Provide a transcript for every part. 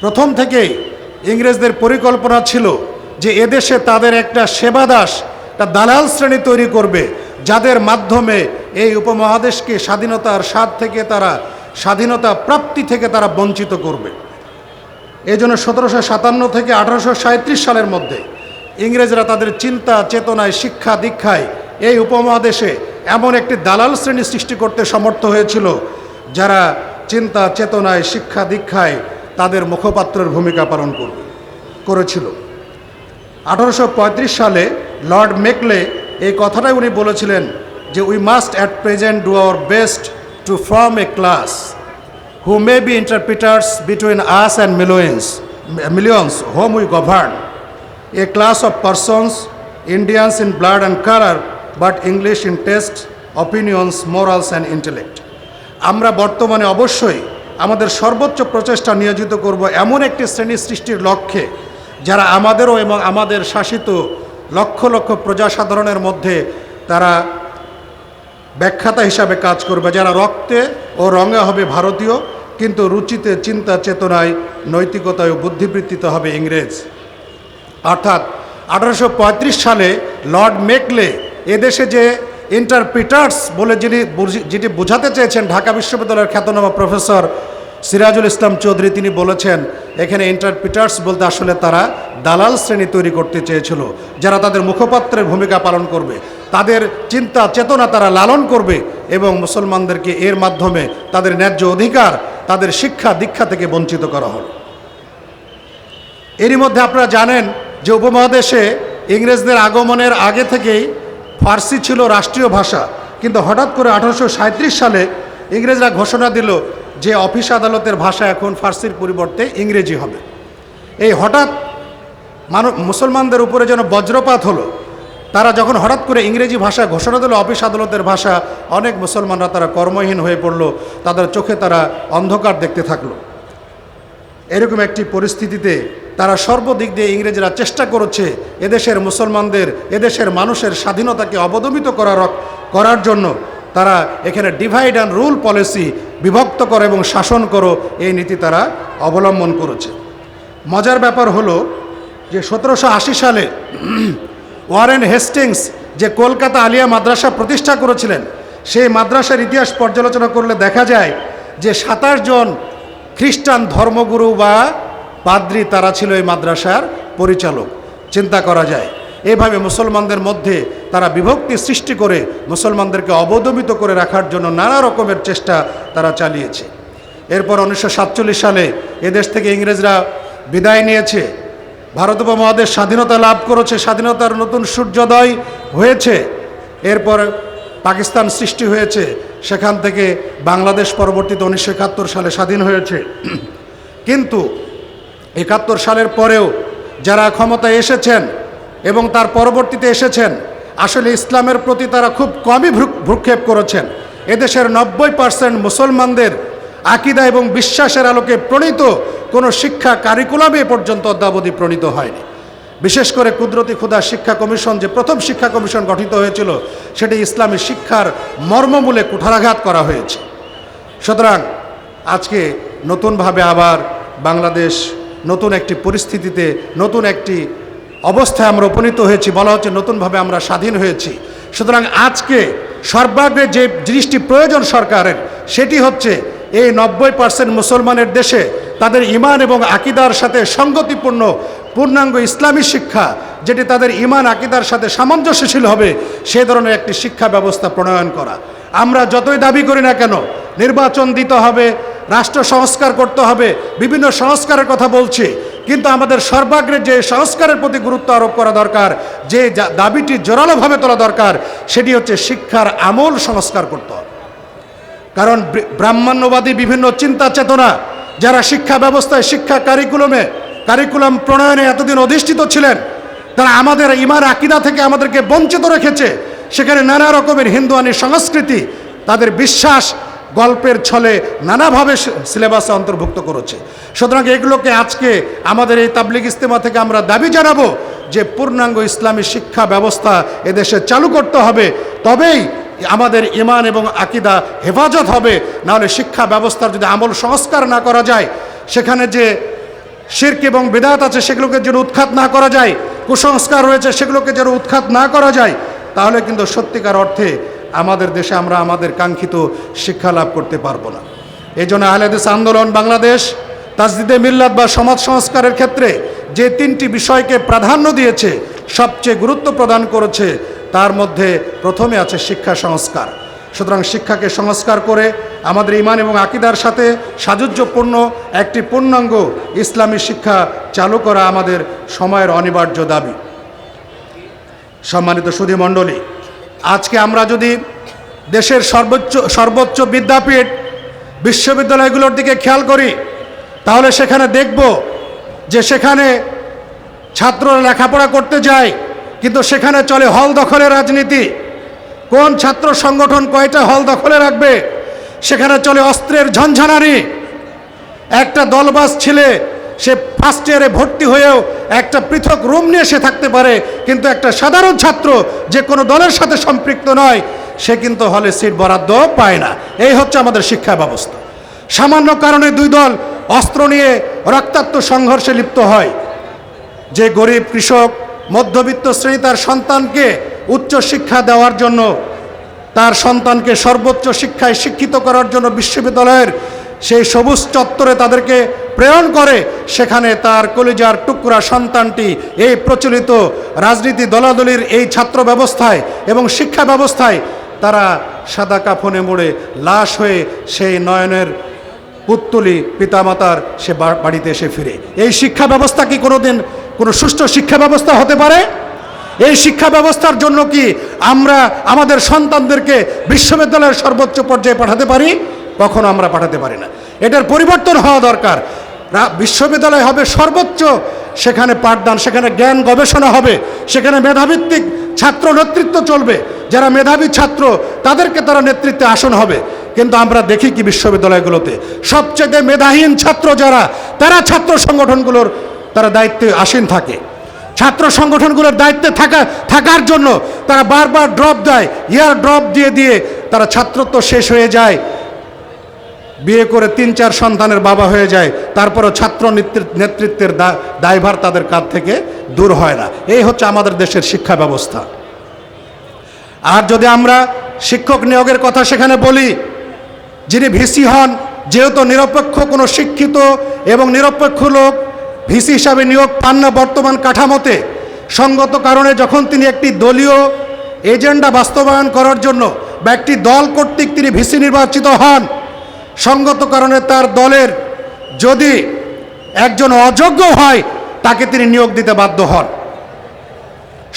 প্রথম থেকেই ইংরেজদের পরিকল্পনা ছিল যে এদেশে তাদের একটা সেবাদাস, একটা দালাল শ্রেণী তৈরি করবে, যাদের মাধ্যমে এই উপমহাদেশকে স্বাধীনতার স্বাদ থেকে তারা, স্বাধীনতা প্রাপ্তি থেকে তারা বঞ্চিত করবে। এই জন্য 1757 থেকে 1837 সালের মধ্যে ইংরেজরা তাদের চিন্তা চেতনায়, শিক্ষা দীক্ষায় এই উপমহাদেশে এমন একটি দালাল শ্রেণী সৃষ্টি করতে সমর্থ হয়েছিল, যারা চিন্তা চেতনায়, শিক্ষা দীক্ষায় তাদের মুখপাত্রের ভূমিকা পালন করেছিল। 1835 সালে লর্ড মেকলে এই কথাটাই উনি বলেছিলেন যে we must at present do our best to form A class who may be interpreters between us and millions whom we govern, a class of persons, Indians in blood and color, but English in taste, opinions, morals and intellect. আমরা বর্তমানে অবশ্যই আমাদের সর্বোচ্চ প্রচেষ্টা নিয়োজিত করব এমন একটি শ্রেণী সৃষ্টির লক্ষ্যে, যারা আমাদেরও এবং আমাদের শাসিত লক্ষ লক্ষ প্রজাসাধারণের মধ্যে তারা ব্যাখ্যাতা হিসাবে কাজ করবে, যারা রক্তে ও রঙে হবে ভারতীয়, কিন্তু রুচিতে, চিন্তা চেতনায়, নৈতিকতায় ও বুদ্ধিবৃত্তিতে হবে ইংরেজ। অর্থাৎ 1835 সালে লর্ড মেকলে এদেশে যে ইন্টারপ্রিটার্স বলে যেটি বোঝাতে চেয়েছেন, ঢাকা বিশ্ববিদ্যালয়ের খ্যাতনামা প্রফেসর সিরাজুল ইসলাম চৌধুরী তিনি বলেছেন, এখানে ইন্টারপ্রিটার্স বলতে আসলে তারা দালাল শ্রেণী তৈরি করতে চেয়েছিল, যারা তাদের মুখপাত্রের ভূমিকা পালন করবে, তাদের চিন্তা চেতনা তারা লালন করবে এবং মুসলমানদেরকে এর মাধ্যমে তাদের ন্যায্য অধিকার, তাদের শিক্ষা দীক্ষা থেকে বঞ্চিত করা হলো। এরই মধ্যে আপনারা জানেন যে উপমহাদেশে ইংরেজদের আগমনের আগে থেকেই ফার্সি ছিল রাষ্ট্রীয় ভাষা, কিন্তু হঠাৎ করে 1837 সালে ইংরেজরা ঘোষণা দিল যে অফিস আদালতের ভাষা এখন ফার্সির পরিবর্তে ইংরেজি হবে। এই হঠাৎ মুসলমানদের উপরে যেন বজ্রপাত হলো। তারা যখন হঠাৎ করে ইংরেজি ভাষা ঘোষণা দিল অফিস আদালতের ভাষা, অনেক মুসলমানরা তারা কর্মহীন হয়ে পড়ল, তাদের চোখে তারা অন্ধকার দেখতে থাকলো। এরকম একটি পরিস্থিতিতে তারা সর্বদিক দিয়ে ইংরেজরা চেষ্টা করেছে এদেশের মুসলমানদের, এদেশের মানুষের স্বাধীনতাকে অবদমিত করার জন্য তারা এখানে ডিভাইড অ্যান্ড রুল পলিসি, বিভক্ত করো এবং শাসন করো, এই নীতি তারা অবলম্বন করেছে। মজার ব্যাপার হলো যে 1780 সালে ওয়ারেন হেস্টিংস যে কলকাতা আলিয়া মাদ্রাসা প্রতিষ্ঠা করেছিলেন, সেই মাদ্রাসার ইতিহাস পর্যালোচনা করলে দেখা যায় যে 27 জন খ্রিস্টান ধর্মগুরু বা পাদ্রী তারা ছিল এই মাদ্রাসার পরিচালক। চিন্তা করা যায় এভাবে মুসলমানদের মধ্যে তারা বিভক্তি সৃষ্টি করে মুসলমানদেরকে অবদমিত করে রাখার জন্য নানা রকমের চেষ্টা তারা চালিয়েছে। এরপর 1947 সালে এদেশ থেকে ইংরেজরা বিদায় নিয়েছে, ভারত উপমহাদেশ স্বাধীনতা লাভ করেছে, স্বাধীনতার নতুন সূর্যোদয় হয়েছে। এরপর পাকিস্তান সৃষ্টি হয়েছে, সেখান থেকে বাংলাদেশ পরবর্তীতে 1971 সালে স্বাধীন হয়েছে। কিন্তু 71 সালের পরেও যারা ক্ষমতায় এসেছেন এবং তার পরবর্তীতে এসেছেন, আসলে ইসলামের প্রতি তারা খুব কমই ভ্রুক্ষেপ করেছেন। এদেশের 90% মুসলমানদের আকীদা এবং বিশ্বাসের আলোকে প্রণীত কোনো শিক্ষা কারিকুলামে পর্যন্ত অদ্যাবধি প্রণীত হয়নি। বিশেষ করে কুদরতি খুদা শিক্ষা কমিশন, যে প্রথম শিক্ষা কমিশন গঠিত হয়েছিল, সেটি ইসলামী শিক্ষার মর্মমূলে কুঠারাঘাত করা হয়েছে। সুতরাং আজকে নতুনভাবে আবার বাংলাদেশ নতুন একটি পরিস্থিতিতে, নতুন একটি অবস্থায় আমরা উপনীত হয়েছি, বলা হচ্ছে নতুনভাবে আমরা স্বাধীন হয়েছি। সুতরাং আজকে সর্বাগ্রে যে জিনিসটি প্রয়োজন সরকারের, সেটি হচ্ছে এই 90% মুসলমানের দেশে তাদের ঈমান এবং আকীদার সাথে সঙ্গতিপূর্ণ পূর্ণাঙ্গ ইসলামী শিক্ষা, যেটি তাদের ঈমান আকীদার সাথে সামঞ্জস্যশীল হবে, সে ধরনের একটি শিক্ষা ব্যবস্থা প্রণয়ন করা। আমরা যতই দাবি করি না কেন, নির্বাচন দিতে হবে, রাষ্ট্র সংস্কার করতে হবে, বিভিন্ন সংস্কারের কথা বলছি, কিন্তু আমাদের সর্বাগ্রে যে সংস্কারের প্রতি গুরুত্ব আরোপ করা দরকার, যে দাবিটি জোরালোভাবে তোলা দরকার, সেটি হচ্ছে শিক্ষার আমূল সংস্কার করতে হবে। কারণ ব্রাহ্মণ্যবাদী বিভিন্ন চিন্তা চেতনা যারা শিক্ষা ব্যবস্থায়, শিক্ষা কারিকুলাম প্রণয়নে এতদিন অধিষ্ঠিত ছিলেন, তারা আমাদের ঈমান আকীদা থেকে আমাদেরকে বঞ্চিত রেখেছে। সেখানে নানা রকমের হিন্দুয়ানি সংস্কৃতি, তাদের বিশ্বাস গল্পের ছলে নানাভাবে সিলেবাসে অন্তর্ভুক্ত করেছে। সুতরাং এগুলোকে আজকে আমাদের এই তাবলিগ ইজতেমা থেকে আমরা দাবি জানাবো যে পূর্ণাঙ্গ ইসলামী শিক্ষা ব্যবস্থা এদেশে চালু করতে হবে, তবেই আমাদের ঈমান এবং আকীদা হেফাজত হবে। নাহলে শিক্ষা ব্যবস্থার যদি আমূল সংস্কার না করা যায়, সেখানে যে শিরক এবং বিদআত আছে সেগুলোকে যেন উৎখাত না করা যায়, কুসংস্কার রয়েছে সেগুলোকে যেন উৎখাত না করা যায়, তাহলে কিন্তু সত্যিকার অর্থে আমাদের দেশে আমরা আমাদের কাঙ্ক্ষিত শিক্ষা লাভ করতে পারবো না। এই জন্য আহলে হাদিস আন্দোলন বাংলাদেশ তাজদিদে মিল্লাত বা সমাজ সংস্কারের ক্ষেত্রে যে তিনটি বিষয়কে প্রাধান্য দিয়েছে, সবচেয়ে গুরুত্ব প্রদান করেছে, তার মধ্যে প্রথমে আছে শিক্ষা সংস্কার। সুতরাং শিক্ষাকে সংস্কার করে আমাদের ঈমান এবং আকীদার সাথে সাযুজ্যপূর্ণ একটি পূর্ণাঙ্গ ইসলামী শিক্ষা চালু করা আমাদের সময়ের অনিবার্য দাবি। সম্মানিত সুধীমণ্ডলী, আজকে আমরা যদি দেশের সর্বোচ্চ বিদ্যাপীঠ বিশ্ববিদ্যালয়গুলোর দিকে খেয়াল করি, তাহলে সেখানে দেখব যে সেখানে ছাত্ররা লেখাপড়া করতে যায়, কিন্তু সেখানে চলে হল দখলের রাজনীতি। কোন ছাত্র সংগঠন কয়টা হল দখলে রাখবে, সেখানে চলে অস্ত্রের ঝনঝনানি। একটা দলবাজ ছেলে সে ফার্স্ট ইয়ারে ভর্তি হয়েও একটা পৃথক রুম নিয়ে সে থাকতে পারে, কিন্তু একটা সাধারণ ছাত্র যে কোনো দলের সাথে সম্পৃক্ত নয়, সে কিন্তু হলে সিট বরাদ্দ পায় না। এই হচ্ছে আমাদের শিক্ষা ব্যবস্থা। সামান্য কারণে দুই দল অস্ত্র নিয়ে রক্তাক্ত সংঘর্ষে লিপ্ত হয়। যে গরিব কৃষক মধ্যবিত্ত শ্রেণী তার সন্তানকে উচ্চ শিক্ষা দেওয়ার জন্য, তার সন্তানকে সর্বোচ্চ শিক্ষায় শিক্ষিত করার জন্য বিশ্ববিদ্যালয়ের সেই সবুজ চত্বরে তাদেরকে প্রেরণ করে, সেখানে তার কলিজার টুকরা সন্তানটি এই প্রচলিত রাজনীতি দলাদলির এই ছাত্র ব্যবস্থায় এবং শিক্ষা ব্যবস্থায় তারা সাদা কাফনে মুড়ে লাশ হয়ে সেই নয়নের পুত্তলি পিতামাতার সে বাড়িতে এসে ফিরে। এই শিক্ষা ব্যবস্থা কি কোনোদিন কোনো সুষ্ঠু শিক্ষা ব্যবস্থা হতে পারে? এই শিক্ষা ব্যবস্থার জন্য কি আমরা আমাদের সন্তানদেরকে বিশ্ববিদ্যালয়ের সর্বোচ্চ পর্যায়ে পাঠাতে পারি? কখনো আমরা পাঠাতে পারি না। এটার পরিবর্তন হওয়া দরকার। বিশ্ববিদ্যালয় হবে সর্বোচ্চ, সেখানে পাঠদান, সেখানে জ্ঞান গবেষণা হবে, সেখানে মেধাভিত্তিক ছাত্র নেতৃত্ব চলবে। যারা মেধাবী ছাত্র তাদেরকে তারা নেতৃত্বে আসন হবে। কিন্তু আমরা দেখি কি বিশ্ববিদ্যালয়গুলোতে সবচেয়ে মেধাহীন ছাত্র যারা, তারা ছাত্র সংগঠনগুলোর তারা দায়িত্বে আসীন থাকে। ছাত্র সংগঠনগুলোর দায়িত্বে থাকার জন্য তারা বারবার ড্রপ দেয়, ইয়ার ড্রপ দিয়ে দিয়ে তারা ছাত্রত্ব শেষ হয়ে যায়, বিয়ে করে ৩-৪ সন্তানের বাবা হয়ে যায়, তারপরও ছাত্র নেতৃত্বের দায়ভার তাদের কাঁধ থেকে দূর হয় না। এই হচ্ছে আমাদের দেশের শিক্ষা ব্যবস্থা। আর যদি আমরা শিক্ষক নিয়োগের কথা সেখানে বলি, যিনি ভিসি হন, যেহেতু নিরপেক্ষ কোনো শিক্ষিত এবং নিরপেক্ষ লোক ভিসি হিসাবে নিয়োগ পান না বর্তমান কাঠামোতে, সঙ্গত কারণে যখন তিনি একটি দলীয় এজেন্ডা বাস্তবায়ন করার জন্য বা একটি দল কর্তৃক তিনি ভিসি নির্বাচিত হন, সঙ্গত কারণে তার দলের যদি একজন অযোগ্য হয় তাকে তিনি নিয়োগ দিতে বাধ্য হন।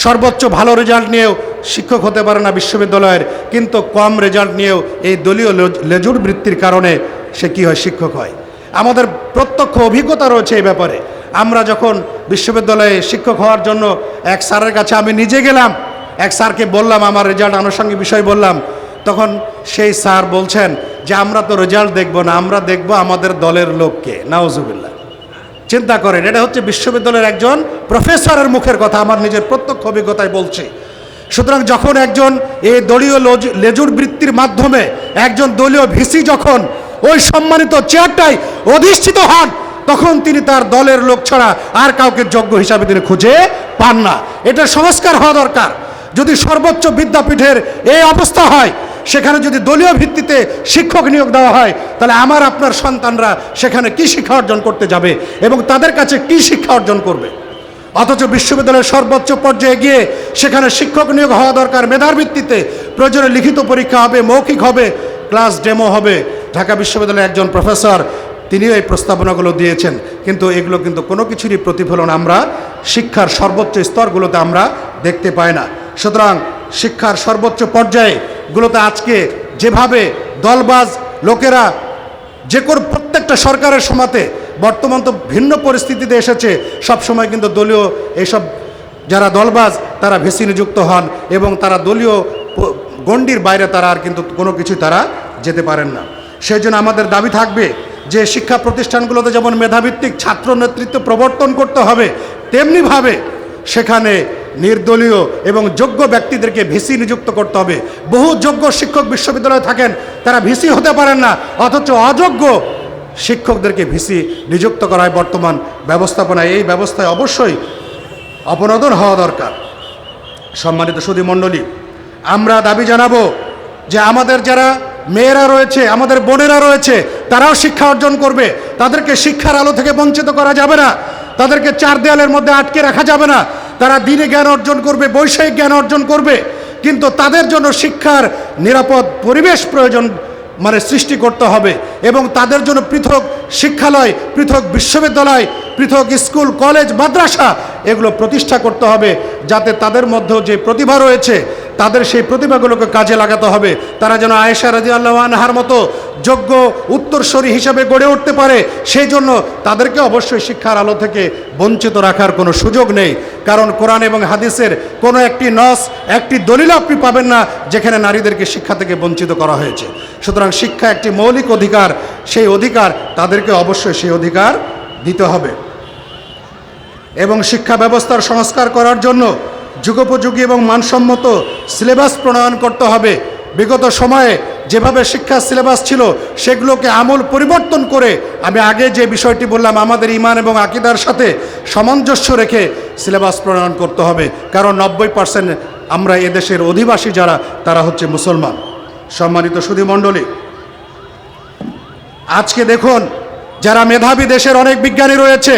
সর্বোচ্চ ভালো রেজাল্ট নিয়েও শিক্ষক হতে পারে না বিশ্ববিদ্যালয়ের, কিন্তু কম রেজাল্ট নিয়েও এই দলীয় লেজুর বৃত্তির কারণে সে কী হয়, শিক্ষক হয়। আমাদের প্রত্যক্ষ অভিজ্ঞতা রয়েছে এই ব্যাপারে। আমরা যখন বিশ্ববিদ্যালয়ে শিক্ষক হওয়ার জন্য এক স্যারের কাছে আমি নিজে গেলাম, এক স্যারকে বললাম আমার রেজাল্ট আনুষঙ্গিক বিষয় বললাম, তখন সেই স্যার বলছেন যে আমরা তো রেজাল্ট দেখব না, আমরা দেখব আমাদের দলের লোককে। নাউজুবিল্লাহ। চিন্তা করেন, এটা হচ্ছে বিশ্ববিদ্যালয়ের একজন প্রফেসরের মুখের কথা, আমার নিজের প্রত্যক্ষ অভিজ্ঞতায় বলছি। সুতরাং যখন একজন এই দলীয় লেজুর বৃত্তির মাধ্যমে একজন দলীয় ভিসি যখন ওই সম্মানিত চেয়ারটায় অধিষ্ঠিত হন, তখন তিনি তার দলের লোক ছাড়া আর কাউকে যোগ্য হিসাবে তিনি খুঁজে পান না। এটা সংস্কার হওয়া দরকার। যদি সর্বোচ্চ বিদ্যাপীঠের এই অবস্থা হয়, সেখানে যদি দলীয় ভিত্তিতে শিক্ষক নিয়োগ দেওয়া হয়, তাহলে আমার আপনার সন্তানরা সেখানে কি শিক্ষা অর্জন করতে যাবে এবং তাদের কাছে কি শিক্ষা অর্জন করবে? অথচ বিশ্ববিদ্যালয়ের সর্বোচ্চ পর্যায়ে গিয়ে সেখানে শিক্ষক নিয়োগ হওয়া দরকার মেধার ভিত্তিতে। প্রয়োজনে লিখিত পরীক্ষা হবে, মৌখিক হবে, ক্লাস ডেমো হবে। ঢাকা বিশ্ববিদ্যালয়ের একজন প্রফেসর তিনিও এই প্রস্তাবনাগুলো দিয়েছেন, কিন্তু এগুলো কিন্তু কোনো কিছুরই প্রতিফলন আমরা শিক্ষার সর্বোচ্চ স্তরগুলোতে আমরা দেখতে পাই না। সুতরাং শিক্ষার সর্বোচ্চ পর্যায়েগুলোতে আজকে যেভাবে দলবাজ লোকেরা যে কোনো প্রত্যেকটা সরকারের সময়তে, বর্তমান তো ভিন্ন পরিস্থিতিতে এসেছে, সবসময় কিন্তু দলীয় এইসব যারা দলবাজ তারা ভিসি নিযুক্ত হন এবং তারা দলীয় গণ্ডির বাইরে তারা আর কিন্তু কোনো কিছু তারা যেতে পারেন না। সেই জন্য আমাদের দাবি থাকবে যে শিক্ষা প্রতিষ্ঠানগুলোতে যেমন মেধাভিত্তিক ছাত্র নেতৃত্ব প্রবর্তন করতে হবে, তেমনিভাবে সেখানে নির্দলীয় এবং যোগ্য ব্যক্তিদেরকে ভিসি নিযুক্ত করতে হবে। বহু যোগ্য শিক্ষক বিশ্ববিদ্যালয়ে থাকেন, তারা ভিসি হতে পারেন না, অথচ অযোগ্য শিক্ষকদেরকে ভিসি নিযুক্ত করা হয় বর্তমান ব্যবস্থাপনায়। এই ব্যবস্থায় অবশ্যই অপনোদন হওয়া দরকার। সম্মানিত সুধী মণ্ডলী, আমরা দাবি জানাবো যে আমাদের যারা মেয়েরা রয়েছে, আমাদের বোনেরা রয়েছে, তারাও শিক্ষা অর্জন করবে। তাদেরকে শিক্ষার আলো থেকে বঞ্চিত করা যাবে না, তাদেরকে চার দেয়ালের মধ্যে আটকে রাখা যাবে না। তারা দিনে জ্ঞান অর্জন করবে, বৈষয়িক জ্ঞান অর্জন করবে, কিন্তু তাদের জন্য শিক্ষার নিরাপদ পরিবেশ প্রয়োজন সৃষ্টি করতে হবে এবং তাদের জন্য পৃথক শিক্ষালয়, পৃথক বিশ্ববিদ্যালয়, পৃথক স্কুল, কলেজ, মাদ্রাসা এগুলো প্রতিষ্ঠা করতে হবে, যাতে তাদের মধ্যেও যে প্রতিভা রয়েছে তাদের সেই প্রতিভাগুলোকে কাজে লাগাতে হবে। তারা যেন আয়েশা রাদিয়াল্লাহু আনহার মতো যোগ্য উত্তরসূরি হিসেবে গড়ে উঠতে পারে, সেই জন্য তাদেরকে অবশ্যই শিক্ষার আলো থেকে বঞ্চিত রাখার কোনো সুযোগ নেই। কারণ কোরআন এবং হাদিসের কোনো একটি নস, একটি দলিল আপনি পাবেন না যেখানে নারীদেরকে শিক্ষা থেকে বঞ্চিত করা হয়েছে। সুতরাং শিক্ষা একটি মৌলিক অধিকার, সেই অধিকার তাদেরকে অবশ্যই সেই অধিকার দিতে হবে। এবং শিক্ষা ব্যবস্থার সংস্কার করার জন্য যুগোপযোগী এবং মানসম্মত সিলেবাস প্রণয়ন করতে হবে। বিগত সময়ে যেভাবে শিক্ষা সিলেবাস ছিল সেগুলোকে আমূল পরিবর্তন করে, আমি আগে যে বিষয়টি বললাম, আমাদের ঈমান এবং আকীদার সাথে সামঞ্জস্য রেখে সিলেবাস প্রণয়ন করতে হবে। কারণ 90% আমরা এদেশের অধিবাসী যারা, তারা হচ্ছে মুসলমান। সম্মানিত সুধী মণ্ডলী, আজকে দেখুন যারা মেধাবী, দেশের অনেক বিজ্ঞানী রয়েছে,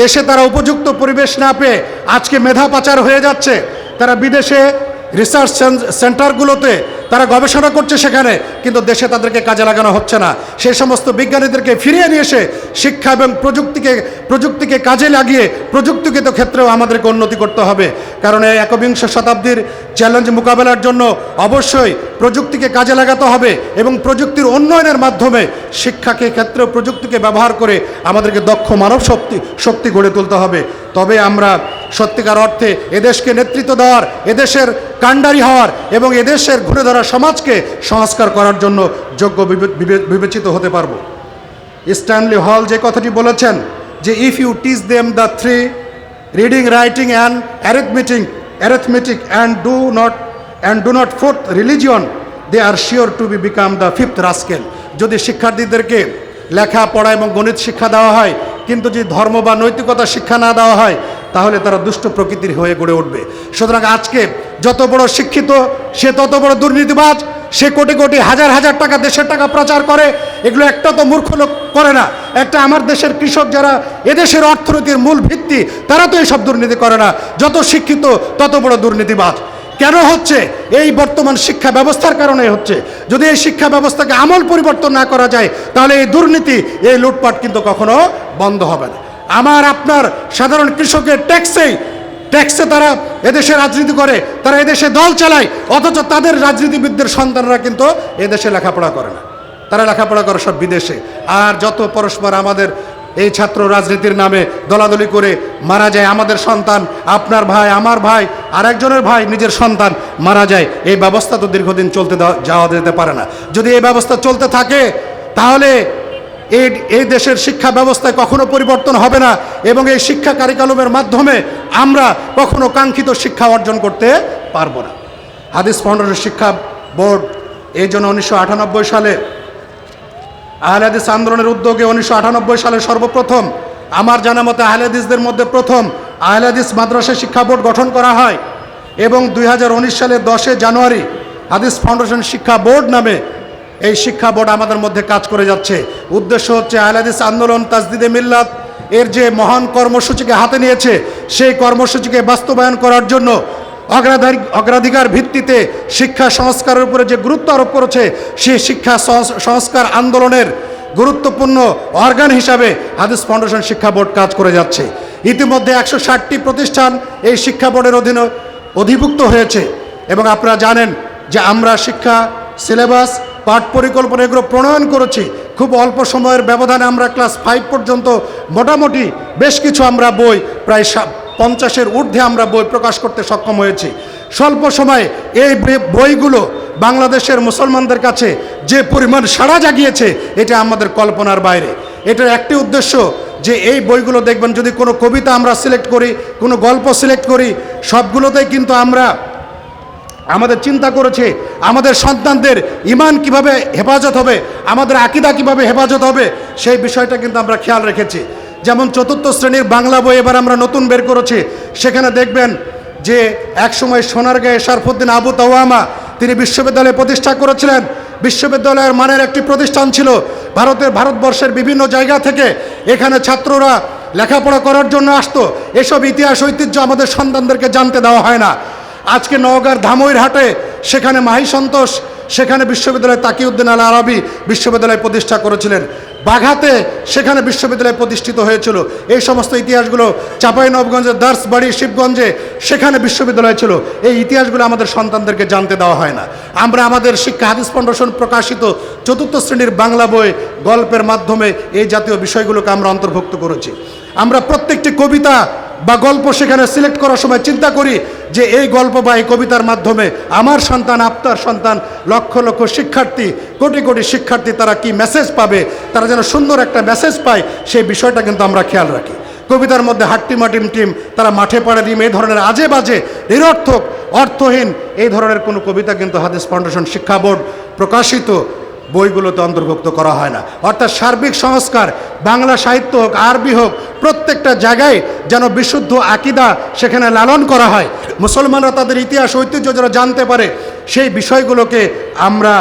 দেশে তারা উপযুক্ত পরিবেশ না পেয়ে আজকে মেধা পাচার হয়ে যাচ্ছে। তারা বিদেশে রিসার্চ সেন্টারগুলোতে তারা গবেষণা করছে সেখানে, কিন্তু দেশে তাদেরকে কাজে লাগানো হচ্ছে না। সেই সমস্ত বিজ্ঞানীদেরকে ফিরিয়ে নিয়ে এসে শিক্ষা এবং প্রযুক্তিকে কাজে লাগিয়ে প্রযুক্তিগত ক্ষেত্রেও আমাদেরকে উন্নতি করতে হবে। কারণ এই একবিংশ শতাব্দীর চ্যালেঞ্জ মোকাবেলার জন্য অবশ্যই প্রযুক্তিকে কাজে লাগাতে হবে এবং প্রযুক্তির উন্নয়নের মাধ্যমে শিক্ষাকে ক্ষেত্রেও প্রযুক্তিকে ব্যবহার করে আমাদেরকে দক্ষ মানব শক্তি গড়ে তুলতে হবে। তবে আমরা সত্যিকার অর্থে এদেশকে নেতৃত্ব দেওয়ার, এদেশের কাণ্ডারি হওয়ার এবং এদেশের ঘুরে ধরা সমাজকে সংস্কার করার জন্য যোগ্য বিবেচিত হতে পারব। স্ট্যানলি হল যে কথাটি বলেছেন যে if you teach them the three, reading, writing and arithmetic and do not fourth religion, they are sure to become the fifth rascal. যদি শিক্ষার্থীদেরকে লেখাপড়া এবং গণিত শিক্ষা দেওয়া হয়, কিন্তু যদি ধর্ম বা নৈতিকতা শিক্ষা না দেওয়া হয়, তাহলে তারা দুষ্ট প্রকৃতির হয়ে গড়ে উঠবে। সুতরাং আজকে যত বড় শিক্ষিত সে তত বড় দুর্নীতিবাজ, সে কোটি কোটি হাজার হাজার টাকা, দেশের টাকা প্রচার করে। এগুলো একটা তো মূর্খ লোক করে না, একটা আমার দেশের কৃষক যারা এদেশের অর্থনীতির মূল ভিত্তি, তারা তো এইসব দুর্নীতি করে না। যত শিক্ষিত তত বড় দুর্নীতিবাজ। কেন হচ্ছে? এই বর্তমান শিক্ষা ব্যবস্থার কারণে হচ্ছে। যদি এই শিক্ষা ব্যবস্থাকে আমল পরিবর্তন না করা যায়, তাহলে এই দুর্নীতি, এই লুটপাট কিন্তু কখনো বন্ধ হবে না। আমার আপনার সাধারণ কৃষকের ট্যাক্সে তারা এদেশে রাজনীতি করে, তারা এদেশে দল চালায়, অথচ তাদের রাজনীতিবিদদের সন্তানরা কিন্তু এদেশে লেখাপড়া করে না, তারা লেখাপড়া করে সব বিদেশে। আর যত পরস্পর আমাদের এই ছাত্র রাজনীতির নামে দলাদলি করে মারা যায় আমাদের সন্তান, আপনার ভাই, আমার ভাই, আরেকজনের ভাই, নিজের সন্তান মারা যায়, এই ব্যবস্থা তো দীর্ঘদিন যাওয়া যেতে পারে না। যদি এই ব্যবস্থা চলতে থাকে তাহলে এই দেশের শিক্ষা ব্যবস্থায় কখনো পরিবর্তন হবে না এবং এই শিক্ষা কারিকুলামের মাধ্যমে আমরা কখনো কাঙ্ক্ষিত শিক্ষা অর্জন করতে পারবো না। হাদিস ফাউন্ডেশন শিক্ষা বোর্ড এই জন্য 1998 সালে আহলে হাদিস আন্দোলনের উদ্যোগে 1998 সালে সর্বপ্রথম, আমার জানা মতে আহলে হাদিসদের মধ্যে প্রথম আহলে হাদিস মাদ্রাসা শিক্ষা বোর্ড গঠন করা হয় এবং 2019 সালের 10 জানুয়ারি হাদিস ফাউন্ডেশন শিক্ষা বোর্ড নামে এই শিক্ষা বোর্ড আমাদের মধ্যে কাজ করে যাচ্ছে। উদ্দেশ্য হচ্ছে আহলে হাদিস আন্দোলন তাজদিদে মিল্লাত এর যে মহান কর্মসূচিকে হাতে নিয়েছে, সেই কর্মসূচিকে বাস্তবায়ন করার জন্য অগ্রাধিকার ভিত্তিতে শিক্ষা সংস্কারের উপরে যে গুরুত্ব আরোপ করেছে, সেই শিক্ষা সংস্কার আন্দোলনের গুরুত্বপূর্ণ অর্গান হিসাবে হাদিস ফাউন্ডেশন শিক্ষা বোর্ড কাজ করে যাচ্ছে। ইতিমধ্যে 160টি প্রতিষ্ঠান এই শিক্ষা বোর্ডের অধীনে অধিভুক্ত হয়েছে এবং আপনারা জানেন যে আমরা শিক্ষা সিলেবাস, পাঠ পরিকল্পনা এগুলো প্রণয়ন করেছি। খুব অল্প সময়ের ব্যবধানে আমরা ক্লাস 5 পর্যন্ত মোটামুটি বেশ কিছু আমরা বই, প্রায় 50-এর ঊর্ধ্বে আমরা বই প্রকাশ করতে সক্ষম হয়েছি। স্বল্প সময়ে এই বইগুলো বাংলাদেশের মুসলমানদের কাছে যে পরিমাণ সাড়া জাগিয়েছে, এটা আমাদের কল্পনার বাইরে। এটার একটি উদ্দেশ্য যে এই বইগুলো দেখবেন, যদি কোনো কবিতা আমরা সিলেক্ট করি, কোনো গল্প সিলেক্ট করি, সবগুলোতেই কিন্তু আমরা আমাদের চিন্তা করেছে আমাদের সন্তানদের ঈমান কিভাবে হেফাজত হবে, আমাদের আকীদা কিভাবে হেফাজত হবে, সেই বিষয়টা কিন্তু আমরা খেয়াল রেখেছি। যেমন চতুর্থ শ্রেণীর বাংলা বই এবার আমরা নতুন বের করেছি, সেখানে দেখবেন যে একসময় সোনারগাঁয়ে শরফুদ্দিন আবু তাওয়ামা তিনি বিশ্ববিদ্যালয় প্রতিষ্ঠা করেছিলেন। বিশ্ববিদ্যালয়ের মানের একটি প্রতিষ্ঠান ছিল। ভারতবর্ষের বিভিন্ন জায়গা থেকে এখানে ছাত্ররা লেখাপড়া করার জন্য আসতো। এসব ইতিহাস ঐতিহ্য আমাদের সন্তানদেরকে জানতে দেওয়া হয় না। আজকে নওগাঁর ধামইরহাটে সেখানে মাহি সন্তোষ সেখানে বিশ্ববিদ্যালয় তাকিউদ্দিন আল আরবি বিশ্ববিদ্যালয় প্রতিষ্ঠা করেছিলেন। বাঘাতে সেখানে বিশ্ববিদ্যালয় প্রতিষ্ঠিত হয়েছিল। এই সমস্ত ইতিহাসগুলো চাঁপাইনবাবগঞ্জের দার্সবাড়ি শিবগঞ্জে সেখানে বিশ্ববিদ্যালয় ছিল। এই ইতিহাসগুলো আমাদের সন্তানদেরকে জানতে দেওয়া হয় না। আমরা আমাদের শিক্ষা হাদিস ফাউন্ডেশন প্রকাশিত চতুর্থ শ্রেণীর বাংলা বই গল্পের মাধ্যমে এই জাতীয় বিষয়গুলোকে আমরা অন্তর্ভুক্ত করেছি। আমরা প্রত্যেকটি কবিতা বা গল্প সেখানে সিলেক্ট করার সময় চিন্তা করি যে এই গল্প বা এই কবিতার মাধ্যমে আমার সন্তান, আপনার সন্তান, লক্ষ লক্ষ শিক্ষার্থী, কোটি কোটি শিক্ষার্থী তারা কি মেসেজ পাবে, তারা যেন সুন্দর একটা মেসেজ পায়, সেই বিষয়টা কিন্তু আমরা খেয়াল রাখি। কবিতার মধ্যে হাট্টিমাটিম টিম, তারা মাঠে পাড়ে ডিম, এই ধরনের আজে বাজে নিরর্থক অর্থহীন এই ধরনের কোনো কবিতা কিন্তু হাদিস ফাউন্ডেশন শিক্ষা বোর্ড প্রকাশিত বইগুলোতে অন্তর্ভুক্ত করা হয় না। অর্থাৎ সার্বিক সংস্কার, বাংলা সাহিত্য হোক, আরবি হোক, প্রত্যেকটা জায়গায় যেন বিশুদ্ধ আকীদা সেখানে লালন করা হয়। মুসলমানরা তাদের ইতিহাস ঐতিহ্য যারা জানতে পারে, সেই বিষয়গুলোকে আমরা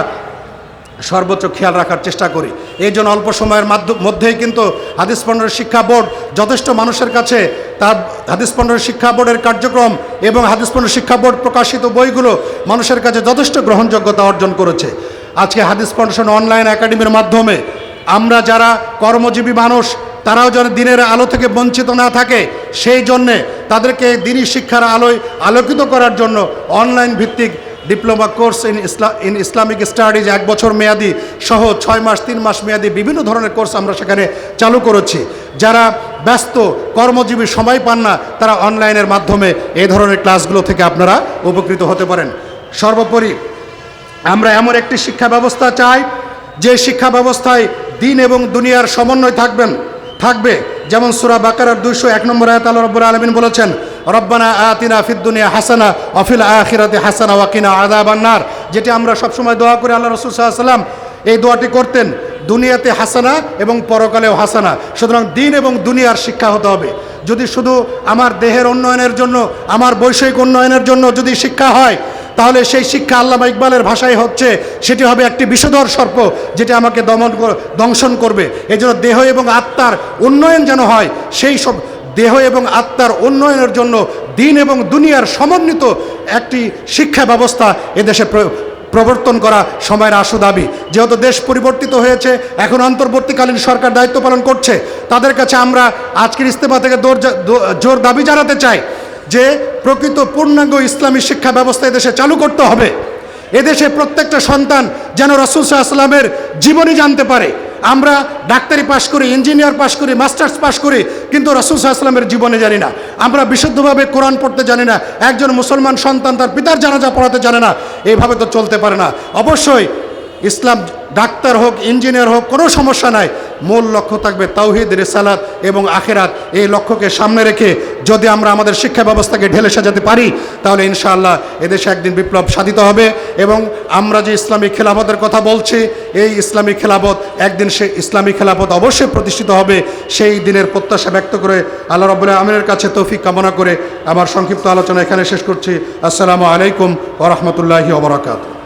সর্বোচ্চ খেয়াল রাখার চেষ্টা করি। এই জন্য অল্প সময়ের মধ্যেই কিন্তু হাদিস ফাউন্ডেশন শিক্ষা বোর্ড যথেষ্ট মানুষের কাছে তার হাদিস ফাউন্ডেশন শিক্ষা বোর্ডের কার্যক্রম এবং হাদিস ফাউন্ডেশন শিক্ষা বোর্ড প্রকাশিত বইগুলো মানুষের কাছে যথেষ্ট গ্রহণযোগ্যতা অর্জন করেছে। আজকে হাদিস ফাউন্ডেশন অনলাইন একাডেমির মাধ্যমে আমরা যারা কর্মজীবী মানুষ তারাও যেন দিনের আলো থেকে বঞ্চিত না থাকে, সেই জন্যে তাদেরকে দিনী শিক্ষার আলোয় আলোকিত করার জন্য অনলাইন ভিত্তিক diploma course in Islamic studies 1 বছর মেয়াদি সহ 6 মাস 3 মাস মেয়াদি বিভিন্ন ধরনের কোর্স আমরা সেখানে চালু করেছি। যারা ব্যস্ত কর্মজীবী সময় পান না, তারা অনলাইনের মাধ্যমে এই ধরনের ক্লাসগুলো থেকে আপনারা উপকৃত হতে পারেন। সর্বোপরি আমরা এমন একটি শিক্ষা ব্যবস্থা চাই যে শিক্ষা ব্যবস্থায় দিন এবং দুনিয়ার সমন্বয় থাকবে। যেমন সূরা বাকারার 201 নম্বর আয়াত আল্লাহ রাব্বুল আলামিন বলেছেন, রব্বানা আতিনা ফিদ দুনিয়া হাসানা ওয়া ফিল আখিরাতি হাসানা ওয়া কিনা আযাবান নার, যেটি আমরা সবসময় দোয়া করি। আল্লাহ রাসূল সাল্লাল্লাহু আলাইহি ওয়াসাল্লাম এই দোয়াটি করতেন, দুনিয়াতে হাসানা এবং পরকালেও হাসানা। সুতরাং দিন এবং দুনিয়ার শিক্ষা হতে হবে। যদি শুধু আমার দেহের উন্নয়নের জন্য, আমার বৈষয়িক উন্নয়নের জন্য যদি শিক্ষা হয়, তাহলে সেই শিক্ষা আল্লামা ইকবালের ভাষায় হচ্ছে সেটি হবে একটি বিষধর সর্প, যেটি আমাকে দংশন করবে। এই জন্য দেহ এবং আত্মার উন্নয়ন যেন হয়, সেই সব দেহ এবং আত্মার উন্নয়নের জন্য দিন এবং দুনিয়ার সমন্বিত একটি শিক্ষা ব্যবস্থা এদেশে প্রবর্তন করা সময়ের আশু দাবি। যেহেতু দেশ পরিবর্তিত হয়েছে, এখন অন্তর্বর্তীকালীন সরকার দায়িত্ব পালন করছে, তাদের কাছে আমরা আজকের ইস্তেমা থেকে জোর দাবি জানাতে চাই যে প্রকৃত পূর্ণাঙ্গ ইসলামী শিক্ষা ব্যবস্থা এদেশে চালু করতে হবে। এদেশে প্রত্যেকটা সন্তান যেন রাসূল সাল্লাল্লাহু আলাইহি ওয়াসাল্লামের জীবনী জানতে পারে। আমরা ডাক্তারি পাশ করি, ইঞ্জিনিয়ার পাশ করি, মাস্টার্স পাশ করি, কিন্তু রাসূল সাল্লাল্লাহু আলাইহি ওয়াসাল্লামের জীবনী জানি না। আমরা বিশুদ্ধভাবে কোরআন পড়তে জানি না। একজন মুসলমান সন্তান তার পিতার জানাজা পড়াতে জানে না। এইভাবে তো চলতে পারে না। অবশ্যই ইসলাম ডাক্তার হোক, ইঞ্জিনিয়ার হোক, কোনো সমস্যা নাই। মূল লক্ষ্য থাকবে তাওহীদ, রিসালাত এবং আখিরাত। এই লক্ষ্যকে সামনে রেখে যদি আমরা আমাদের শিক্ষা ব্যবস্থাকে ঢেলে সাজাতে পারি, তাহলে ইনশাআল্লাহ এদেশে একদিন বিপ্লব সাধিত হবে। এবং আমরা যে ইসলামী খেলাফতের কথা বলছি, এই ইসলামী খেলাফত একদিন সে ইসলামী খেলাফত অবশ্যই প্রতিষ্ঠিত হবে। সেই দিনের প্রত্যাশা ব্যক্ত করে আল্লাহ রাব্বুল আমিনের কাছে তৌফিক কামনা করে আমার সংক্ষিপ্ত আলোচনা এখানে শেষ করছি। আসসালামু আলাইকুম ওয়া রাহমাতুল্লাহি ওয়া বারাকাতুহু।